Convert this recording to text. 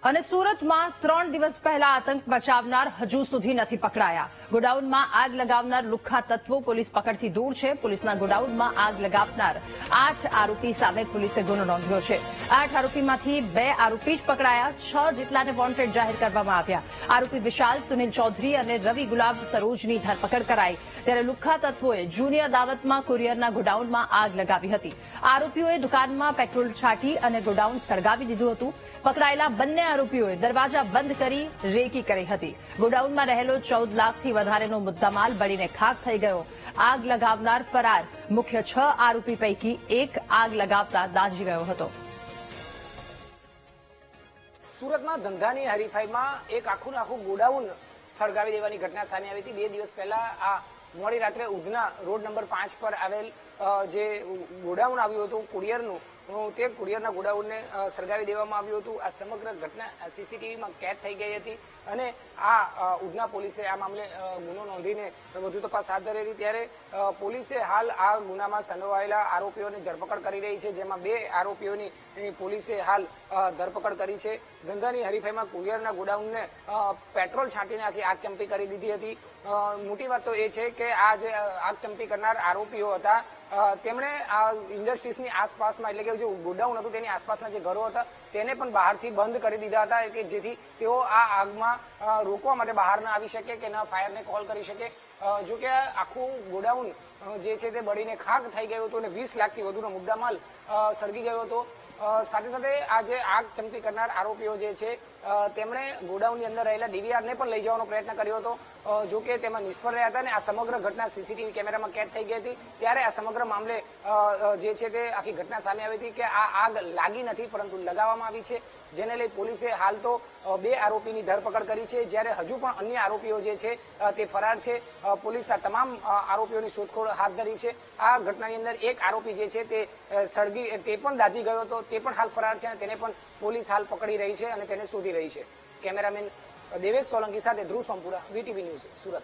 અને સુરતમાં 3 દિવસ પહેલા આતંક મચાવનાર હજુ સુધી નથી પકડાયા. ગોડાઉનમાં આગ લગાવનાર લુખ્ખા તત્વો પોલીસ પકડથી દૂર છે. પોલીસના ગોડાઉનમાં આગ લગાવનાર 8 આરોપી સામે પોલીસે ગુનો નોંધ્યો છે. 8 આરોપીમાંથી 2 આરોપી જ પકડાયા. 6 જેટલાને વોન્ટેડ જાહેર કરવામાં આવ્યા. આરોપી વિશાલ, સુનિલ ચૌધરી અને રવિ ગુલાબ સરોજની ધરપકડ કરાઈ. ત્યારે લુખ્ખા તત્વોએ જૂની અદાવતમાં કુરિયરના ગોડાઉનમાં આગ લગાવી હતી. આરોપીઓએ દુકાનમાં પેટ્રોલ છાંટી અને ગોડાઉન સળગાવી દીધું હતું. પકડાયેલા બંને આરોપીઓએ દરવાજા બંધ કરી રેકી કરી હતી. ગોડાઉનમાં રહેલો 14 લાખથી વધારેનો મુદ્દામાલ બળીને ખાખ થઈ ગયો. આગ લગાવનાર ફરાર. મુખ્ય 6 આરોપી પૈકી એક આગ લગાવતા દાઝી ગયો હતો. સુરતમાં ધંધાની હરીફાઈમાં એક આખું ગોડાઉન સળગાવી દેવાની ઘટના સામે આવી હતી. 2 દિવસ પહેલા આ મોડી રાત્રે ઉધના રોડ નંબર 5 પર આવેલ જે ગોડાઉન આવ્યું હતું કુરિયરનું, તે કુરિયરના ગોડાઉનને સળગાવી દેવામાં આવ્યું હતું. આ સમગ્ર ઘટના સીસીટીવીમાં કેદ થઈ ગઈ હતી અને આ ઉધના પોલીસે આ મામલે ગુનો નોંધીને વધુ તપાસ હાથ ધરી હતી. ત્યારે પોલીસે હાલ આ ગુનામાં સંડોવાયેલા આરોપીઓની ધરપકડ કરી રહી છે, જેમાં 2 આરોપીઓની પોલીસે હાલ ધરપકડ કરી છે. ધંધાની હરીફાઈમાં કુરિયરના ગોડાઉનને પેટ્રોલ છાંટીને આખી આગચંપી કરી દીધી હતી. મોટી વાત તો એ છે કે આ જે આગચંપી કરનાર આરોપીઓ હતા તેમણે આ ઇન્ડસ્ટ્રીઝની આસપાસમાં, એટલે કે જે ગોડાઉન હતું તેની આસપાસના જે ઘરો હતા તેને પણ બહારથી બંધ કરી દીધા હતા, કે જેથી તેઓ આ આગમાં રોકવા માટે બહાર ન આવી શકે કે ન ફાયરને કોલ કરી શકે. જો કે આખું ગોડાઉન જે છે તે બળીને ખાખ થઈ ગયું હતું અને 20 લાખથી વધુનો મુદ્દામાલ સળગી ગયો હતો. સાથે સાથે આ જે આગ ચમકી કરનાર આરોપીઓ જે છે તેમણે ગોડાઉનની અંદર રહેલા ડીવીઆરને પણ લઈ જવાનો પ્રયત્ન કર્યો હતો. જો કે તેમાં નિષ્ફળ રહ્યા હતા અને આ સમગ્ર ઘટના સીસીટીવી કેમેરામાં કેદ થઈ ગઈ હતી. ત્યારે આ સમગ્ર મામલે જે છે તે આખી ઘટના સામે આવી હતી કે આ આગ લાગી નથી પરંતુ લગાવવામાં આવી છે, જેને લઈ પોલીસે હાલ તો 2 આરોપીની ધરપકડ કરી છે, જ્યારે હજુ પણ અન્ય આરોપીઓ જે છે તે ફરાર છે. પોલીસ આ તમામ આરોપીઓની શોધખોળ હાથ ધરી છે. આ ઘટનાની અંદર એક આરોપી જે છે તે તે પણ દાઝી ગયો હતો, તે પણ હાલ ફરાર છે અને તેને પણ પોલીસ હાલ પકડી રહી છે અને તેને શોધી રહી છે. કેમેરામેન દેવેશ સોલંકી સાથે ધ્રુવ સોમપુરા, વીટીવી ન્યૂઝ, સુરત.